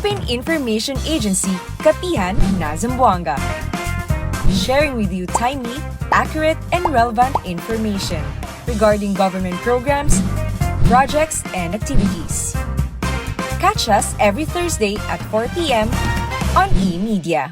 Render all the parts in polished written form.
Philippine Information Agency, Kapihan na Zamboanga. Sharing with you timely, accurate, and relevant information regarding government programs, projects, and activities. Catch us every Thursday at 4 p.m. on e-media.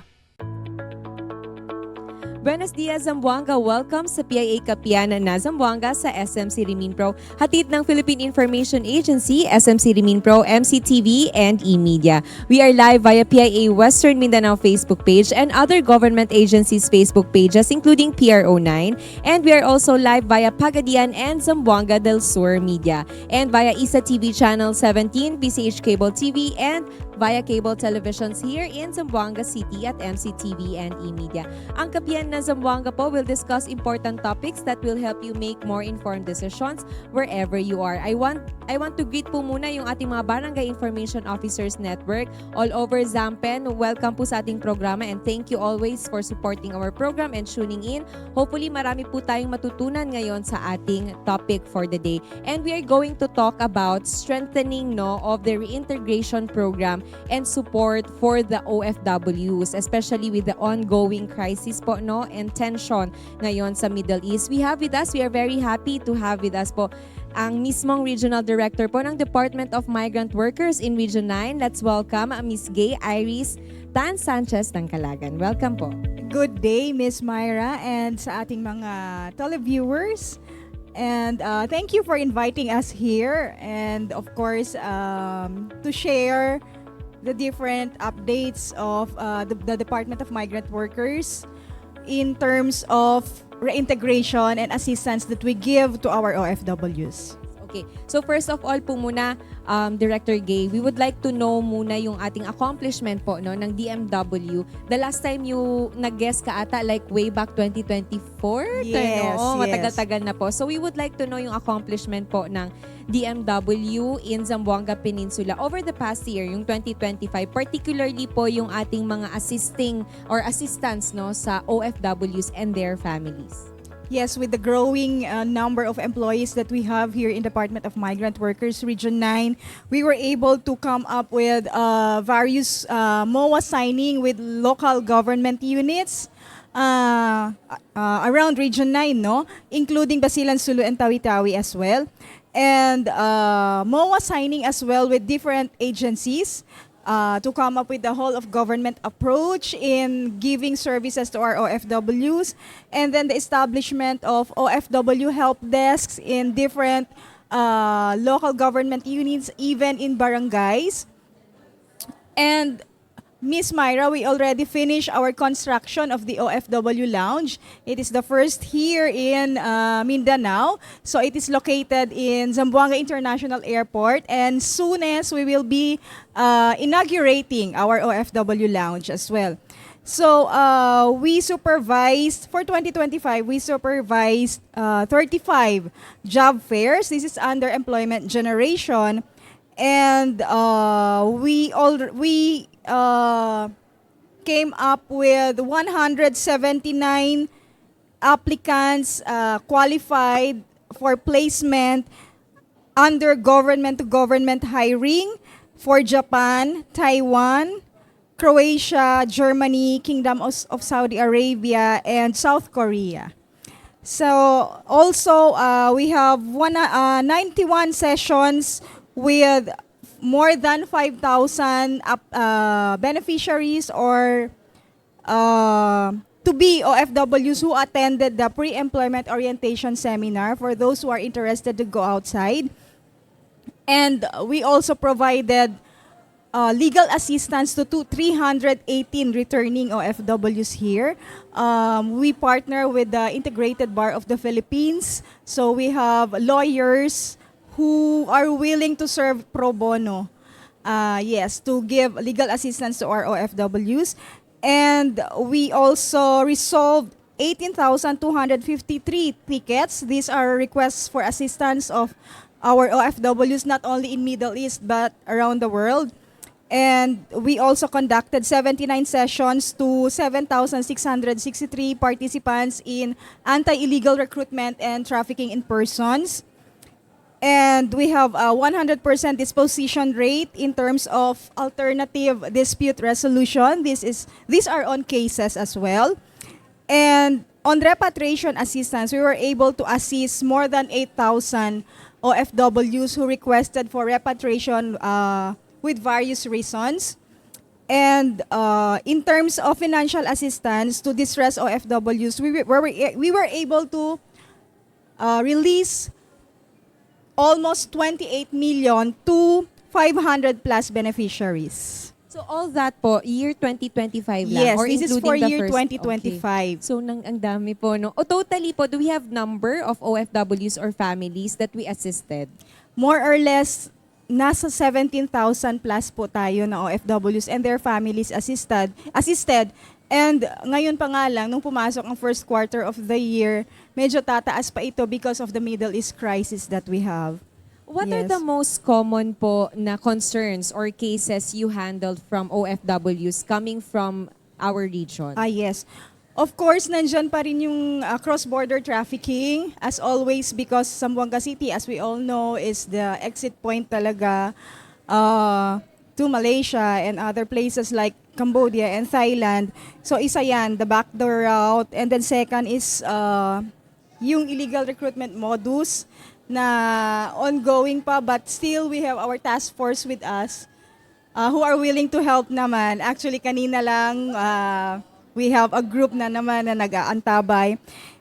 Buenos dias, Zamboanga. Welcome sa PIA Kapihan na Zamboanga sa SMC Rimin Pro. Hatid ng Philippine Information Agency, SMC Rimin Pro, MCTV, and e-media. We are live via PIA Western Mindanao Facebook page and other government agencies' Facebook pages including PRO9. And we are also live via Pagadian and Zamboanga del Sur Media. And via ISA TV Channel 17, PCH Cable TV, and via cable televisions here in Zamboanga City at MCTV and e-media. Ang Kapihan na Zamboanga po will discuss important topics that will help you make more informed decisions wherever you are. I want to greet po muna yung ating mga Barangay Information Officers Network all over Zampen. Welcome po sa ating programa and thank you always for supporting our program and tuning in. Hopefully marami po tayong matutunan ngayon sa ating topic for the day. And we are going to talk about strengthening of the reintegration program and support for the OFWs, especially with the ongoing crisis po and tension ngayon sa Middle East. We are very happy to have with us po ang mismong Regional Director po ng Department of Migrant Workers in Region 9. Let's welcome Miss Gay Iris Tan Sanchez ng Calagan. Welcome po. Good day, Miss Myra, and sa ating mga televiewers. And thank you for inviting us here and of course to share the different updates of the Department of Migrant Workers in terms of reintegration and assistance that we give to our OFWs. Okay. So first of all po muna, Director Gay, we would like to know muna yung ating accomplishment po ng DMW. The last time you nag-guest ka ata like way back 2024? Yes, matagal-tagal na po. So we would like to know yung accomplishment po ng DMW in Zamboanga Peninsula over the past year, yung 2025, particularly po yung ating mga assisting or assistants sa OFWs and their families. Yes, with the growing number of employees that we have here in Department of Migrant Workers Region 9, we were able to come up with various MOA signing with local government units around Region 9, including Basilan, Sulu, and Tawi-Tawi as well. And MOA signing as well with different agencies to come up with the whole of government approach in giving services to our OFWs, and then the establishment of OFW help desks in different local government units, even in barangays. And Miss Myra, we already finished our construction of the OFW Lounge. It is the first here in Mindanao. So it is located in Zamboanga International Airport. And soon as we will be inaugurating our OFW Lounge as well. So we supervised, for 2025, we supervised 35 job fairs. This is under employment generation. And we came up with 179 applicants qualified for placement under government-to-government hiring for Japan, Taiwan, Croatia, Germany, Kingdom of Saudi Arabia, and South Korea. So also we have 91 sessions with more than 5,000 beneficiaries or to be OFWs who attended the pre-employment orientation seminar for those who are interested to go outside. And we also provided legal assistance to 318 returning OFWs here. We partner with the Integrated Bar of the Philippines. So we have lawyers who are willing to serve pro bono, to give legal assistance to our OFWs. And we also resolved 18,253 tickets. These are requests for assistance of our OFWs, not only in Middle East, but around the world. And we also conducted 79 sessions to 7,663 participants in anti-illegal recruitment and trafficking in persons. And we have a 100% disposition rate in terms of alternative dispute resolution. These are on cases as well. And on repatriation assistance, we were able to assist more than 8,000 OFWs who requested for repatriation with various reasons. And in terms of financial assistance to distressed OFWs, we were able to release almost 28 million to 500 plus beneficiaries. So all that po, year 2025 lang? Yes, or this is including for the year first- 2025. Okay. So ang dami po, no? O totally po, do we have number of OFWs or families that we assisted? More or less, nasa 17,000 plus po tayo na OFWs and their families assisted. And ngayon pa nga lang, nung pumasok ang first quarter of the year, medyo tataas pa ito because of the Middle East crisis that we have. What are Yes. the most common po na concerns or cases you handled from OFWs coming from our region? Yes. Of course, nandyan pa rin yung cross-border trafficking. As always, because Zamboanga City, as we all know, is the exit point talaga to Malaysia and other places like Cambodia and Thailand. So isa yan, the backdoor route. And then second is yung illegal recruitment modus na ongoing pa, but still we have our task force with us who are willing to help naman. Actually, kanina lang we have a group na naman na nag-aantabay.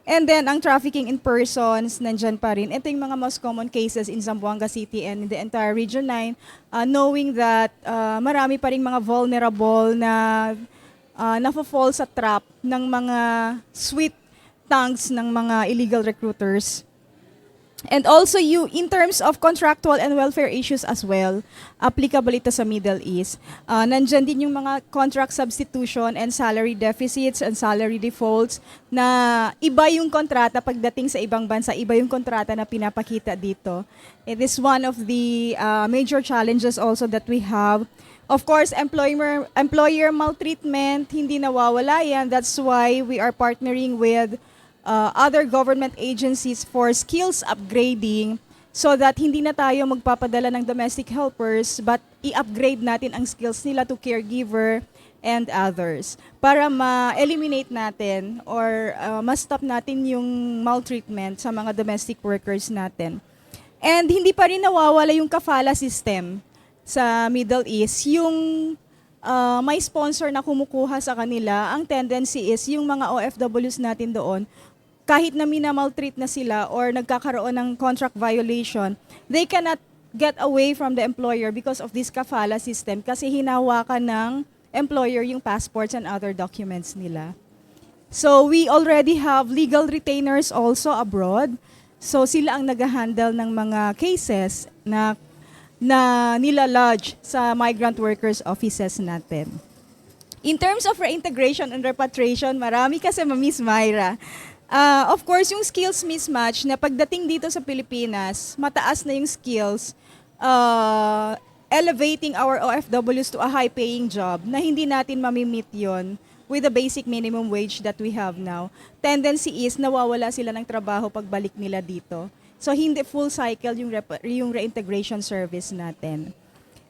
And then, ang trafficking in persons, nandyan pa rin. Ito yung mga most common cases in Zamboanga City and in the entire Region 9, knowing that marami pa rin mga vulnerable na nafo-fall sa trap ng mga sweet tongues ng mga illegal recruiters. And also, in terms of contractual and welfare issues as well, applicable ito sa Middle East. Nandyan din yung mga contract substitution and salary deficits and salary defaults na iba yung kontrata pagdating sa ibang bansa, iba yung kontrata na pinapakita dito. It is one of the major challenges also that we have. Of course, employer maltreatment, hindi nawawala yan. That's why we are partnering with other government agencies for skills upgrading so that hindi na tayo magpapadala ng domestic helpers but i-upgrade natin ang skills nila to caregiver and others para ma-eliminate natin or ma-stop natin yung maltreatment sa mga domestic workers natin. And hindi pa rin nawawala yung kafala system sa Middle East. Yung may sponsor na kumukuha sa kanila, ang tendency is yung mga OFWs natin doon, kahit na minamaltreat na sila or nagkakaroon ng contract violation, they cannot get away from the employer because of this kafala system kasi hinawakan ng employer yung passports and other documents nila. So we already have legal retainers also abroad. So sila ang nag-handle ng mga cases na nilalodge sa migrant workers offices natin. In terms of reintegration and repatriation, marami kasi Miss Myra. Of course, yung skills mismatch na pagdating dito sa Pilipinas, mataas na yung skills, elevating our OFWs to a high-paying job na hindi natin mamimit yon with the basic minimum wage that we have now. Tendency is nawawala sila ng trabaho pagbalik nila dito. So hindi full cycle yung reintegration service natin.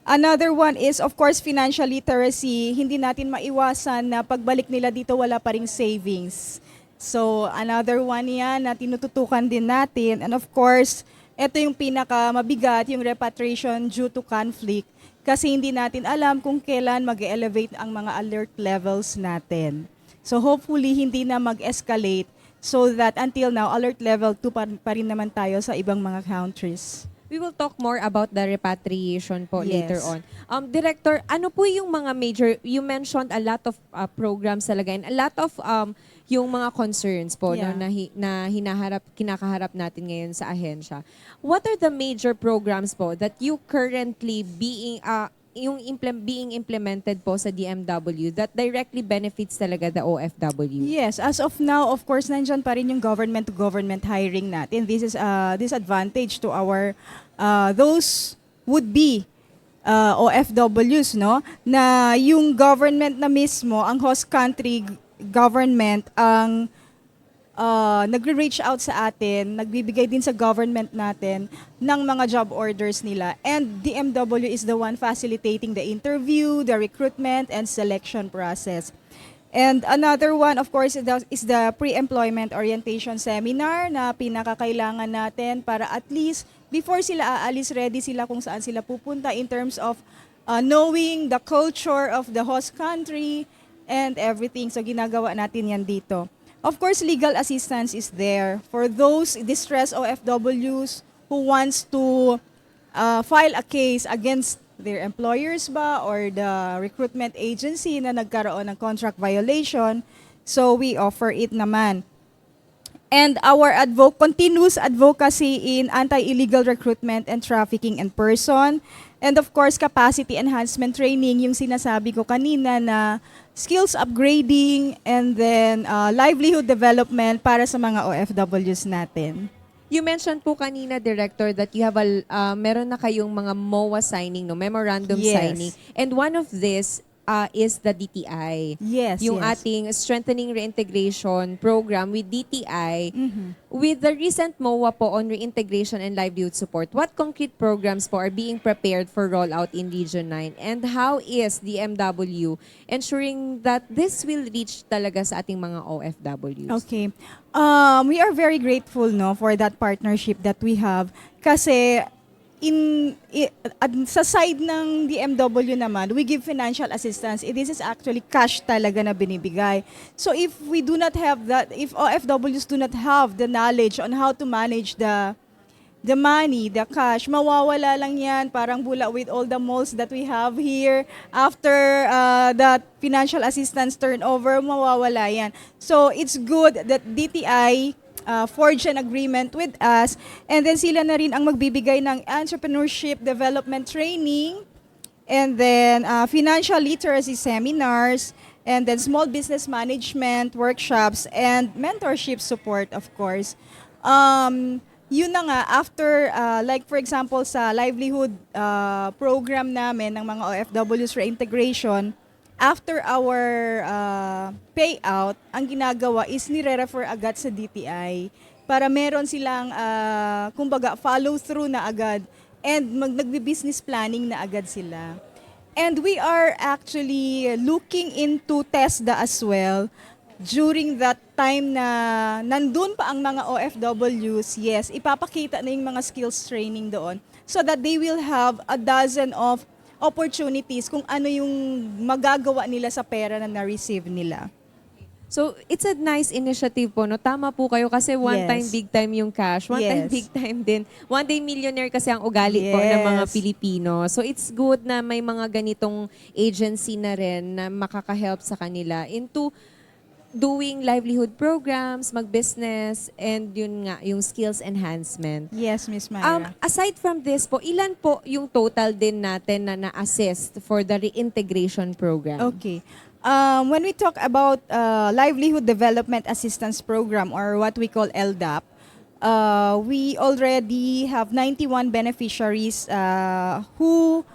Another one is, of course, financial literacy. Hindi natin maiwasan na pagbalik nila dito wala pa ring savings. So, another one yan na tinututukan din natin. And of course, ito yung pinakamabigat, yung repatriation due to conflict. Kasi hindi natin alam kung kailan mag-elevate ang mga alert levels natin. So, hopefully, hindi na mag-escalate so that until now, alert level 2 pa rin naman tayo sa ibang mga countries. We will talk more about the repatriation po Yes. later on. Director, ano po yung mga major, you mentioned a lot of programs talaga and a lot of yung mga concerns po Yeah. no, na kinakaharap natin ngayon sa ahensya. What are the major programs po that you currently being implemented po sa DMW that directly benefits talaga the OFW? Yes, as of now, of course, nandyan pa rin yung government-to-government hiring natin. This is a disadvantage to our those would-be OFWs, no? Na yung government na mismo, ang host country government, ang nagre-reach out sa atin, nagbibigay din sa government natin ng mga job orders nila. And DMW is the one facilitating the interview, the recruitment, and selection process. And another one, of course, is the pre-employment orientation seminar na pinakakailangan natin para at least before sila aalis, ready sila kung saan sila pupunta in terms of knowing the culture of the host country and everything. So ginagawa natin yan dito. Of course, legal assistance is there for those distressed OFWs who wants to file a case against their employers ba or the recruitment agency na nagkaroon ng contract violation. So we offer it naman. And our continuous advocacy in anti-illegal recruitment and trafficking in person. And of course, capacity enhancement training, yung sinasabi ko kanina na skills upgrading and then livelihood development para sa mga OFWs natin. You mentioned po kanina, Director, that you have meron na kayong mga MOA signing, no, memorandum Yes. signing. And one of this is the DTI. Yes, Yung yes. ating Strengthening Reintegration Program with DTI. Mhm. With the recent MOA po on reintegration and livelihood support, what concrete programs po are being prepared for rollout in Region 9? And how is the MW ensuring that this will reach talaga sa ating mga OFWs? Okay. We are very grateful for that partnership that we have kasi sa side ng DMW naman, we give financial assistance. This is actually cash talaga na binibigay. So if we do not have that, if OFWs do not have the knowledge on how to manage the money, the cash, mawawala lang yan, parang bula with all the malls that we have here. After that financial assistance turnover, mawawala yan. So it's good that DTI forge an agreement with us, and then sila na rin ang magbibigay ng entrepreneurship development training, and then financial literacy seminars, and then small business management workshops, and mentorship support, of course. Yun na nga, after, like for example, sa livelihood program namin ng mga OFWs reintegration, after our payout, ang ginagawa is nire-refer agad sa DTI para meron silang, kumbaga, follow-through na agad and nagbi-business planning na agad sila. And we are actually looking into TESDA as well during that time na nandun pa ang mga OFWs. Yes, ipapakita na yung mga skills training doon so that they will have a dozen of opportunities kung ano yung magagawa nila sa pera na na-receive nila. So, it's a nice initiative po, no? Tama po kayo kasi one Yes. time, big time yung cash. One time, Yes. big time din. One day millionaire kasi ang ugali po ng mga Yes. Pilipino. So, it's good na may mga ganitong agency na rin na makaka-help sa kanila into doing livelihood programs, mag-business, and yun nga, yung skills enhancement. Yes, Miss Myra. Aside from this po, ilan po yung total din natin na na-assist for the reintegration program? Okay. When we talk about Livelihood Development Assistance Program or what we call LDAP, we already have 91 beneficiaries who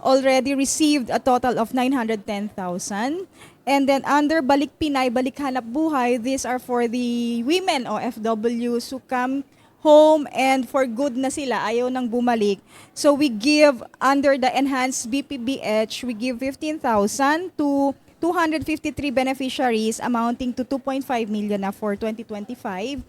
already received a total of 910,000. And then under Balik Pinay, Balik Hanap Buhay, these are for the women OFWs who come home and for good na sila, ayaw nang bumalik. So we give, under the enhanced BPBH, we give 15,000 to 253 beneficiaries amounting to 2.5 million na for 2025.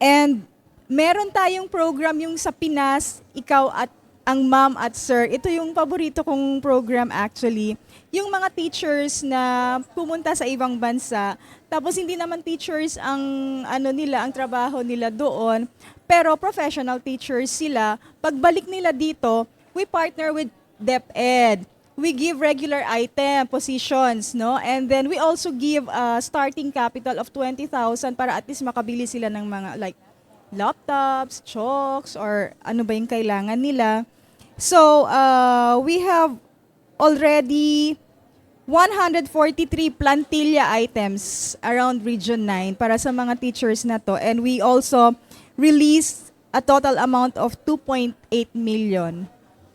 And meron tayong program yung sa Pinas, ikaw at ang ma'am at sir. Ito yung paborito kong program actually. Yung mga teachers na pumunta sa ibang bansa, tapos hindi naman teachers ang ang trabaho nila doon, pero professional teachers sila. Pagbalik nila dito, we partner with DepEd. We give regular item positions, no? And then we also give a starting capital of 20,000 para at least makabili sila ng mga like laptops, chalks, or ano ba yung kailangan nila. So, we have already 143 plantilla items around Region 9 para sa mga teachers na to. And we also released a total amount of 2.8 million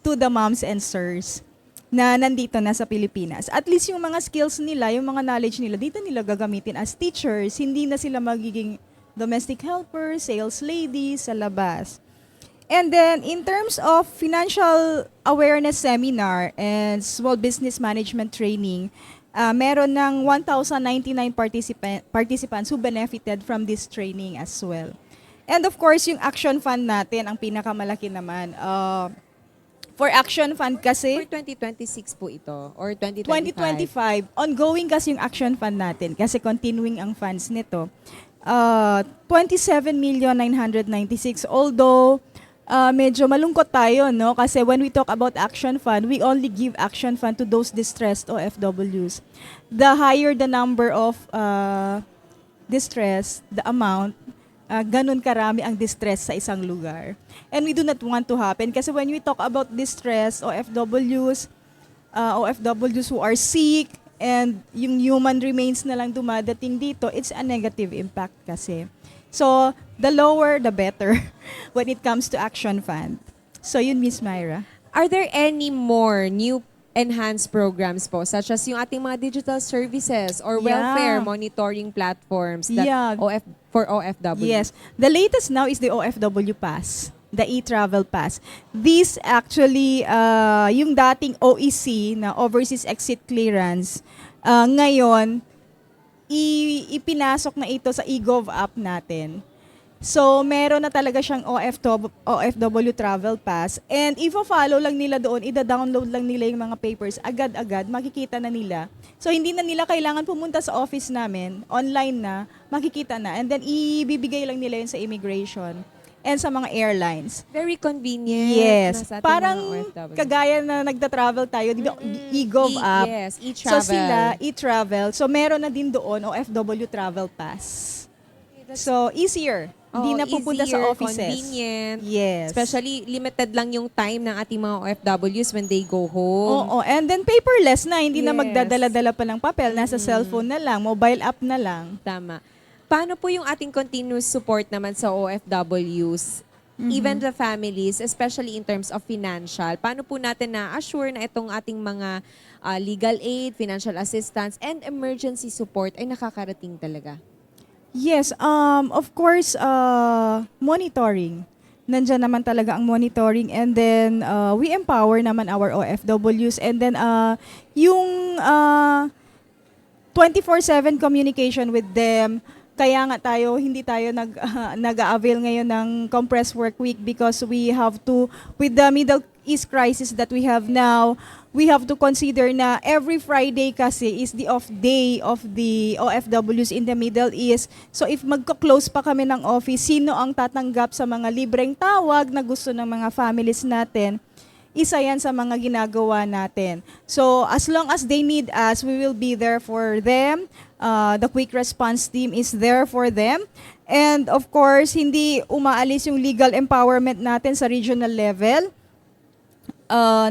to the moms and sirs na nandito na sa Pilipinas. At least yung mga skills nila, yung mga knowledge nila, dito nila gagamitin as teachers. Hindi na sila magiging domestic helpers, sales ladies sa labas. And then, in terms of financial awareness seminar and small business management training, meron ng 1,099 participants who benefited from this training as well. And of course, yung action fund natin, ang pinakamalaki naman. For action fund kasi, For 2026 po ito or 2025? 2025, ongoing kasi yung action fund natin kasi continuing ang funds nito. 27,996,000. Although, medyo malungkot tayo, no? Kasi when we talk about action fund, we only give action fund to those distressed OFWs. The higher the number of distress, the amount, ganun karami ang distress sa isang lugar. And we do not want to happen kasi when we talk about distress, OFWs who are sick, and yung human remains na lang dumadating dito, it's a negative impact kasi. So, the lower, the better when it comes to action fund. So, yun, Miss Myra. Are there any more new enhanced programs po, such as yung ating mga digital services or welfare monitoring platforms that Yeah. for OFW? Yes. The latest now is the OFW Pass, the e-travel pass. This actually, yung dating OEC na Overseas Exit Clearance, ngayon, ipinasok na ito sa eGov app natin. So, meron na talaga siyang OFW Travel Pass. And i-follow lang nila doon, ida-download lang nila yung mga papers. Agad-agad, makikita na nila. So, hindi na nila kailangan pumunta sa office namin. Online na, makikita na. And then, ibibigay lang nila yun sa immigration and sa mga airlines. Very convenient. Yes. na sa ating Parang mga OFW. kagaya na nagda-travel tayo, di ba? eGov app. Yes, So e-travel. sila, e-travel. So meron na din doon OFW Travel Pass. So easier. Hindi na pupunta sa easier, offices. Convenient. Yes. Especially, limited lang yung time ng ating mga OFWs when they go home. Oo. And then paperless na. Hindi na Yes. magdadala-dala pa ng papel. Nasa cellphone na lang. Mobile app na lang. Tama. Paano po yung ating continuous support naman sa OFWs? Even the families, especially in terms of financial. Paano po natin na-assure na itong ating mga legal aid, financial assistance, and emergency support ay nakakarating talaga? Yes, of course, monitoring. Nandiyan naman talaga ang monitoring, and then we empower naman our OFWs, and then yung 24/7 communication with them. Kaya nga hindi tayo nag-avail ngayon ng compressed work week because we have to, with the Middle East crisis that we have now, we have to consider na every Friday kasi is the off day of the OFWs in the Middle East. So if magko-close pa kami ng office, sino ang tatanggap sa mga libreng tawag na gusto ng mga families natin? Isa yan sa mga ginagawa natin. So as long as they need us, we will be there for them. The quick response team is there for them. And of course, hindi umaalis yung legal empowerment natin sa regional level.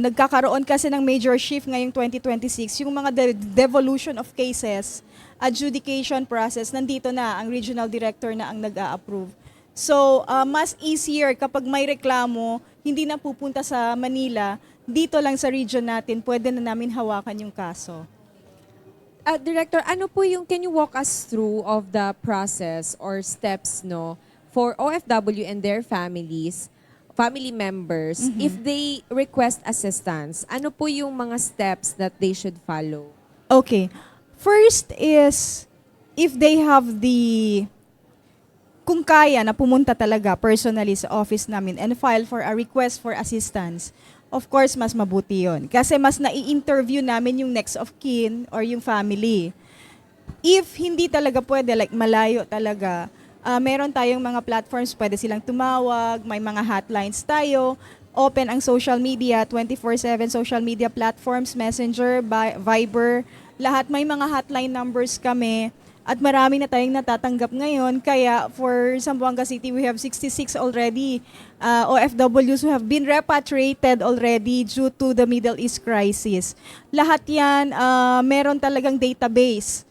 Nagkakaroon kasi ng major shift ngayong 2026. Yung mga devolution of cases, adjudication process, nandito na ang regional director na ang nag-a-approve. So, mas easier kapag may reklamo, hindi na pupunta sa Manila, dito lang sa region natin, pwede na namin hawakan yung kaso. Director, ano po yung, can you walk us through of the process or steps for OFW and their families, family members, if they request assistance? Ano po yung mga steps that they should follow? Okay. First is, if they have kung kaya na pumunta talaga personally sa office namin and file for a request for assistance, of course, mas mabuti yun. Kasi mas nai-interview namin yung next of kin or yung family. If hindi talaga pwede, like malayo talaga, meron tayong mga platforms, pwede silang tumawag, may mga hotlines tayo, open ang social media, 24/7 social media platforms, Messenger, Viber, lahat may mga hotline numbers kami. At marami na tayong natatanggap ngayon. Kaya for Zamboanga City, we have 66 already OFWs who have been repatriated already due to the Middle East crisis. Lahat yan, meron talagang database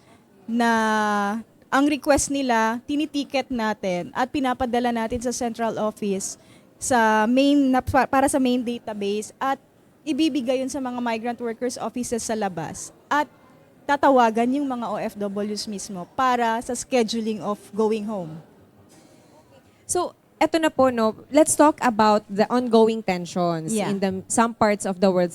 na ang request nila, tinitiket natin at pinapadala natin sa central office para sa main database at ibibigay yun sa mga migrant workers offices sa labas. At tatawagan yung mga OFWs mismo para sa scheduling of going home. So, eto na po, no, let's talk about the ongoing tensions Yeah. in some parts of the world,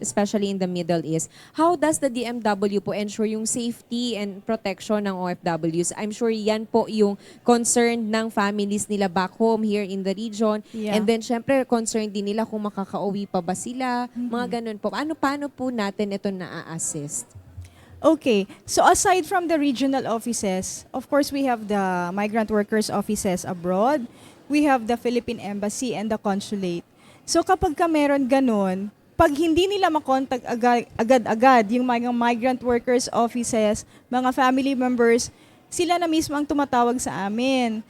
especially in the Middle East. How does the DMW po ensure yung safety and protection ng OFWs? I'm sure yan po yung concern ng families nila back home here in the region. Yeah. And then, syempre, concern din nila kung makakauwi pa ba sila. Mga ganun po. Paano po natin ito na-assist? Okay, so aside from the regional offices, of course, we have the migrant workers offices abroad. We have the Philippine Embassy and the consulate. So kapag ka meron ganun, pag hindi nila makontak agad-agad yung mga migrant workers offices, mga family members, sila na mismo ang tumatawag sa amin.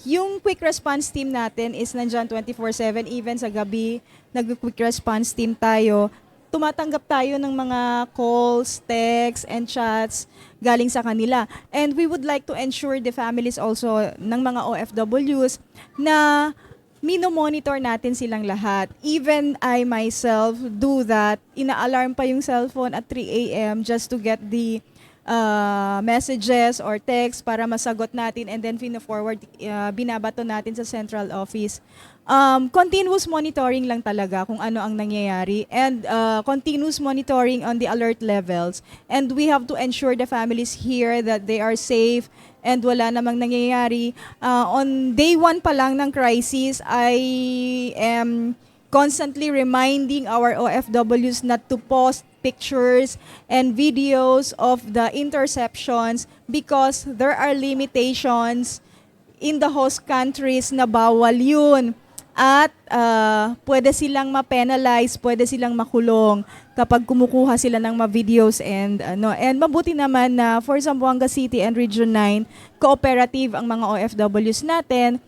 Yung quick response team natin is nandyan 24/7, even sa gabi, nag-quick response team tayo. Tumatanggap tayo ng mga calls, texts, and chats galing sa kanila. And we would like to ensure the families also ng mga OFWs na minomonitor natin silang lahat. Even I myself do that. Ina-alarm pa yung cellphone at 3 a.m. just to get the messages or text para masagot natin, and then forward binabato natin sa central office. Continuous monitoring lang talaga kung ano ang nangyayari, and continuous monitoring on the alert levels, and we have to ensure the families here that they are safe and wala namang nangyayari. On day 1 pa lang ng crisis, I am constantly reminding our OFWs not to post pictures and videos of the interceptions because there are limitations in the host countries na bawal yun. At pwede silang ma-penalize, pwede silang makulong kapag kumukuha sila ng videos and mabuti naman na for Zamboanga City and Region 9, cooperative ang mga OFWs natin.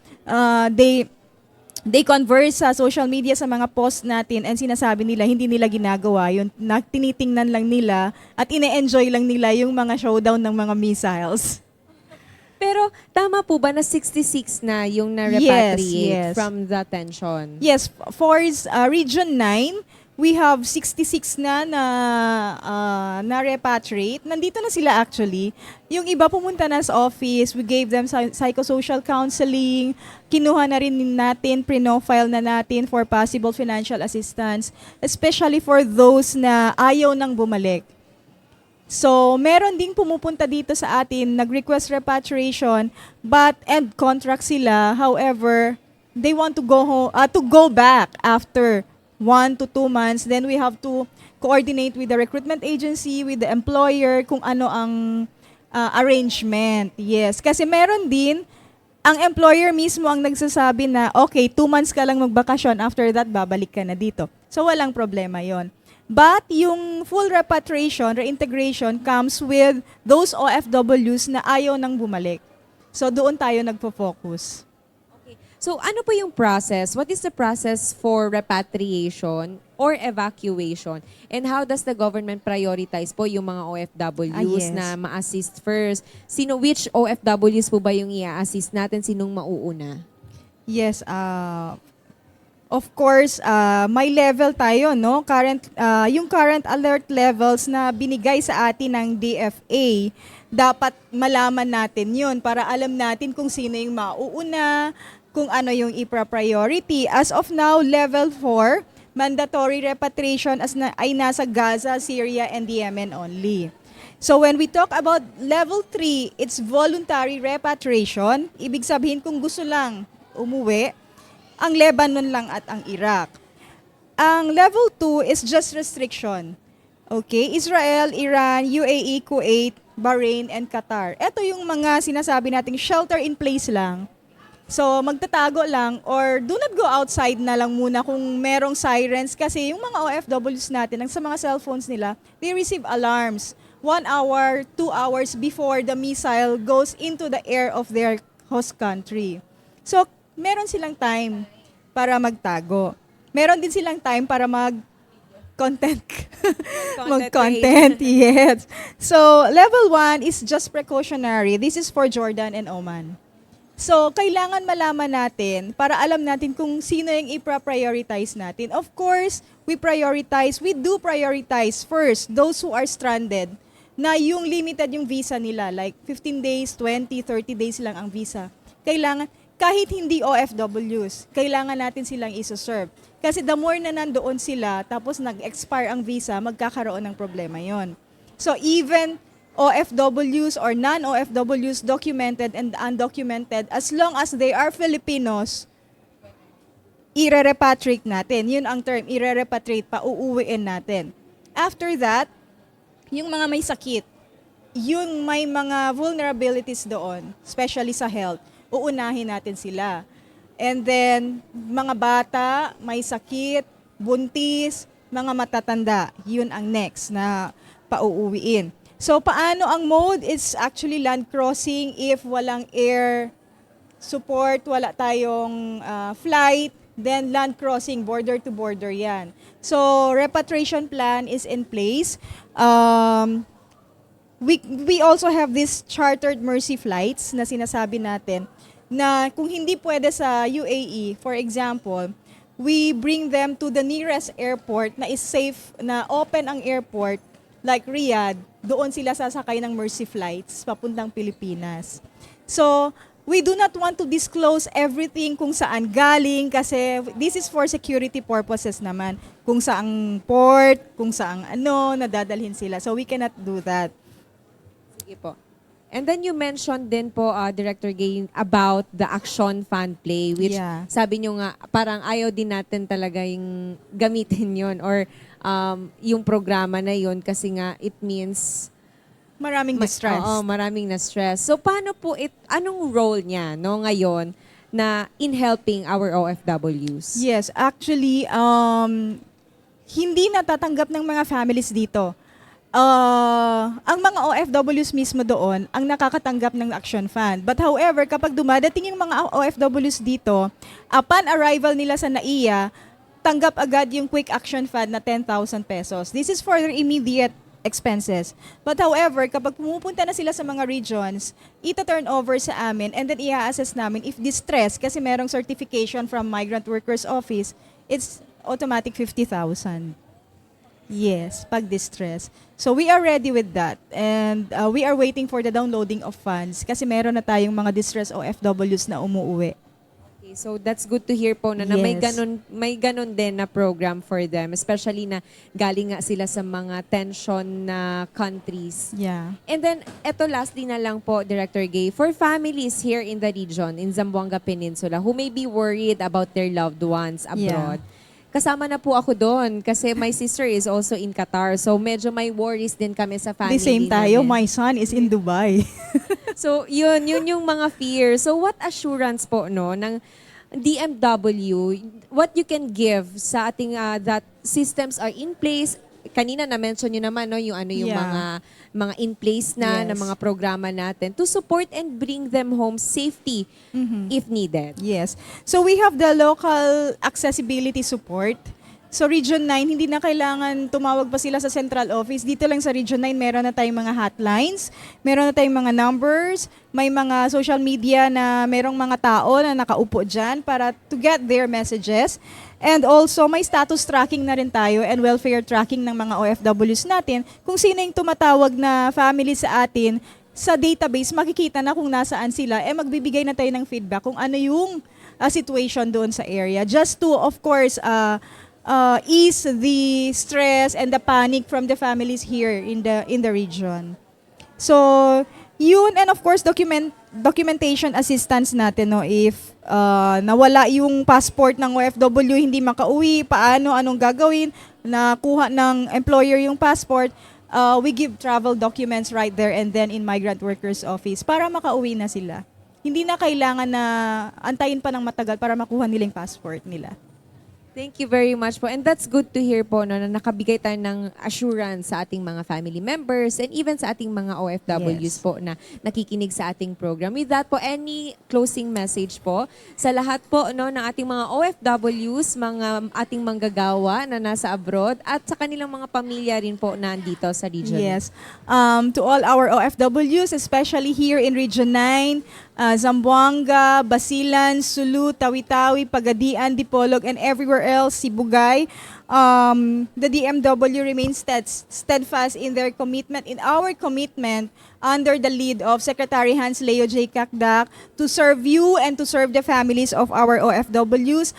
They converse sa social media sa mga post natin, and sinasabi nila hindi nila ginagawa yun. Tinitingnan lang nila at ine-enjoy lang nila yung mga showdown ng mga missiles. Pero tama po ba na 66 na yung na-repatriate Yes. from the tension? Yes, for Region 9, we have 66 na repatriate. Nandito na sila actually. Yung iba pumunta na sa office, we gave them psychosocial counseling, kinuha na rin natin, pre-profile na natin for possible financial assistance, especially for those na ayaw nang bumalik. So, meron ding pumupunta dito sa atin, nag-request repatriation, but end contract sila. However, they want to go back after 1 to 2 months. Then we have to coordinate with the recruitment agency, with the employer, kung ano ang arrangement. Yes, kasi meron din, ang employer mismo ang nagsasabi na, okay, 2 months ka lang magbakasyon, after that, babalik ka na dito. So, walang problema yon. But yung full repatriation, reintegration, comes with those OFWs na ayaw nang bumalik. So, doon tayo nagpo-focus. Okay. So ano po yung process? What is the process for repatriation or evacuation? And how does the government prioritize po yung mga OFWs Yes. na ma-assist first? Which OFWs po ba yung i-assist natin? Sinong mauuna? Yes, of course, may level tayo, no? Yung current alert levels na binigay sa atin ng DFA, dapat malaman natin yun para alam natin kung sino yung mauuna, kung ano yung ipra-priority. As of now, level 4, mandatory repatriation ay nasa Gaza, Syria, and Yemen only. So when we talk about level 3, it's voluntary repatriation. Ibig sabihin kung gusto lang umuwi, ang Lebanon lang at ang Iraq. Ang level 2 is just restriction. Okay? Israel, Iran, UAE, Kuwait, Bahrain, and Qatar. Ito yung mga sinasabi nating shelter in place lang. So, magtatago lang or do not go outside na lang muna kung merong sirens kasi yung mga OFWs natin, sa mga cellphones nila, they receive alarms 1 hour, 2 hours before the missile goes into the air of their host country. So, meron silang time para magtago. Meron din silang time para mag-content. Mag-content, yes. So, level 1 is just precautionary. This is for Jordan and Oman. So, kailangan malaman natin para alam natin kung sino yung i-prioritize natin. Of course, we do prioritize first those who are stranded na yung limited yung visa nila, like 15 days, 20, 30 days lang ang visa. Kailangan kahit hindi OFWs, kailangan natin silang isoserve. Kasi the more na nandoon sila, tapos nag-expire ang visa, magkakaroon ng problema yon. So even OFWs or non-OFWs, documented and undocumented, as long as they are Filipinos, ire-repatriate natin. Yun ang term, ire-repatriate pa, uuwiin natin. After that, yung mga may sakit, yung may mga vulnerabilities doon, especially sa health, uunahin natin sila. And then, mga bata, may sakit, buntis, mga matatanda, yun ang next na pauuwiin. So, paano ang mode? It's actually land crossing if walang air support, wala tayong flight, then land crossing, border to border yan. So, repatriation plan is in place. We also have these chartered mercy flights na sinasabi natin na kung hindi pwede sa UAE, for example, we bring them to the nearest airport na is safe, na open ang airport, like Riyadh, doon sila sasakay ng mercy flights papuntang Pilipinas. So, we do not want to disclose everything kung saan galing kasi this is for security purposes naman. Kung saang port, kung saang nadadalhin sila. So, we cannot do that. Sige po. And then you mentioned din po, Director Gay, about the Action Fund Play, which sabi nyo nga, parang ayaw din natin talaga yung gamitin yon or yung programa na yon kasi nga it means maraming distress. Oo, maraming na-stress. So, paano po, anong role niya ngayon na in helping our OFWs? Yes, actually, hindi natatanggap ng mga families dito. Ang mga OFWs mismo doon ang nakakatanggap ng Action Fund. But however, kapag dumadating yung mga OFWs dito, upon arrival nila sa NAIA, tanggap agad yung Quick Action Fund na 10,000 pesos. This is for their immediate expenses. But however, kapag pumupunta na sila sa mga regions, ita-turn over sa amin and then i-assess namin if distress, kasi merong certification from Migrant Workers Office, it's automatic 50,000. Yes, pag distress. So we are ready with that and we are waiting for the downloading of funds kasi meron na tayong mga distress OFWs na umuuwi. Okay, so that's good to hear po na may ganun din na program for them, especially na galing nga sila sa mga tension na countries. Yeah. And then eto lastly na lang po, Director Gay, for families here in the region, in Zamboanga Peninsula, who may be worried about their loved ones abroad. Kasama na po ako doon kasi my sister is also in Qatar. So medyo may worries din kami sa family. The same tayo, namin. my son is in Dubai. So yun yung mga fear. So what assurance po ng DMW, what you can give sa ating that systems are in place? Kanina na-mention nyo naman yung mga in place na mga programa natin to support and bring them home safety if needed. Yes. So we have the local accessibility support. So Region 9, hindi na kailangan tumawag pa sila sa central office. Dito lang sa Region 9, meron na tayong mga hotlines, meron na tayong mga numbers, may mga social media na merong mga tao na nakaupo dyan para to get their messages. And also, may status tracking na rin tayo and welfare tracking ng mga OFWs natin. Kung sino yung tumatawag na family sa atin, sa database, makikita na kung nasaan sila, magbibigay na tayo ng feedback kung ano yung situation doon sa area. Just to, of course, ease the stress and the panic from the families here in the region. So, yun, and of course, documentation assistance natin, if nawala yung passport ng OFW, hindi makauwi, anong gagawin, nakuha ng employer yung passport, we give travel documents right there and then in Migrant Workers Office para makauwi na sila. Hindi na kailangan na antayin pa ng matagal para makuha nila yung passport nila. Thank you very much po. And that's good to hear po na nakabigay tayo ng assurance sa ating mga family members and even sa ating mga OFWs po na nakikinig sa ating program. With that po, any closing message po sa lahat po ng ating mga OFWs, mga ating manggagawa na nasa abroad at sa kanilang mga pamilya rin po nandito sa region. Yes. To all our OFWs, especially here in Region 9, Zamboanga, Basilan, Sulu, Tawi-Tawi, Pagadian, Dipolog, and everywhere or else Sibugay, the DMW remains steadfast in their commitment, in our commitment, under the lead of Secretary Hans Leo J. Kakdak, to serve you and to serve the families of our OFWs.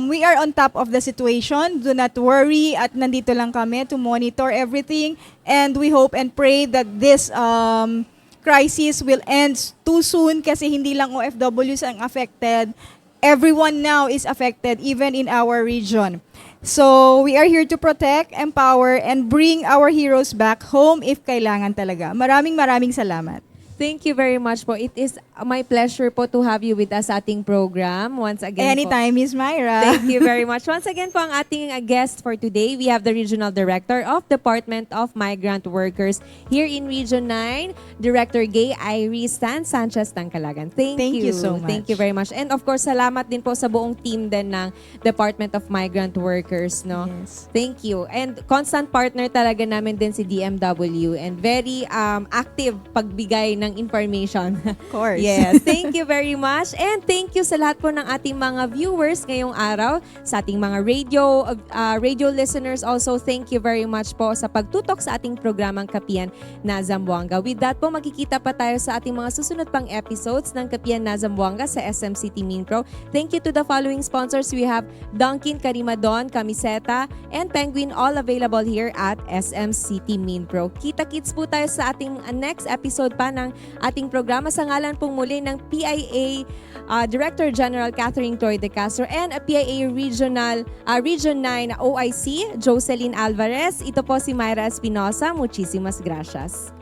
We are on top of the situation. Do not worry, at nandito lang kami to monitor everything, and we hope and pray that this crisis will end too soon, kasi hindi lang OFWs ang affected. Everyone now is affected, even in our region. So, we are here to protect, empower, and bring our heroes back home if kailangan talaga. Maraming salamat. Thank you very much po. It is my pleasure po to have you with us sa ating program. Once again Anytime, Miss Myra. Thank you very much. Once again po, ang ating guest for today, we have the Regional Director of Department of Migrant Workers here in Region 9, Director Gay Iris San Sanchez Tangkalagan. Thank you so much. Thank you very much. And of course, salamat din po sa buong team din ng Department of Migrant Workers. No? Yes. Thank you. And constant partner talaga namin din si DMW, and very active pagbigay ng information. Of course. Yes, thank you very much. And thank you sa lahat po ng ating mga viewers ngayong araw, sa ating mga radio listeners also. Thank you very much po sa pagtutok sa ating programang Kapihan na Zamboanga. With that po, magkikita pa tayo sa ating mga susunod pang episodes ng Kapihan na Zamboanga sa SM City Minpro. Thank you to the following sponsors. We have Dunkin, Karimadon, Camiseta, and Penguin, all available here at SM City Minpro. Kita-kits po tayo sa ating next episode pa ng ating programa, sa ngalan pong muli ng PIA Director General Catherine Toy de Castro and PIA Region 9 OIC Jocelyn Alvarez. Ito po si Myra Espinosa. Muchísimas gracias.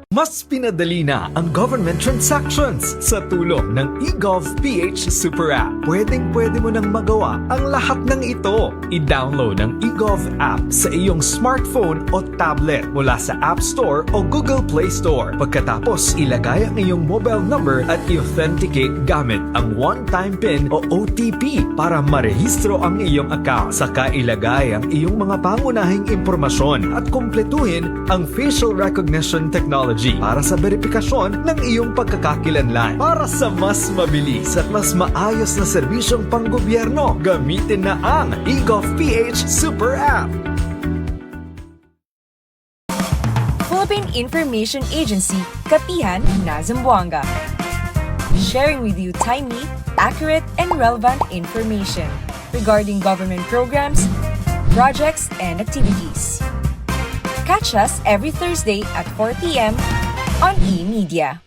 Mas pinadali na ang government transactions sa tulong ng eGov.ph Super App. Pwedeng-pwede mo nang magawa ang lahat ng ito. I-download ang eGov app sa iyong smartphone o tablet mula sa App Store o Google Play Store. Pagkatapos, ilagay ang iyong mobile number at i-authenticate gamit ang one-time PIN o OTP para marehistro ang iyong account. Saka ilagay ang iyong mga pangunahing impormasyon at kumpletuhin ang facial recognition technology para sa verifikasyon ng iyong pagkakakilanlan. Para sa mas mabilis at mas maayos na serbisyong panggobyerno, gamitin na ang eGov.ph Super App. Philippine Information Agency, Kapihan na Zamboanga. Sharing with you timely, accurate, and relevant information regarding government programs, projects, and activities. Catch us every Thursday at 4 p.m. on eMedia.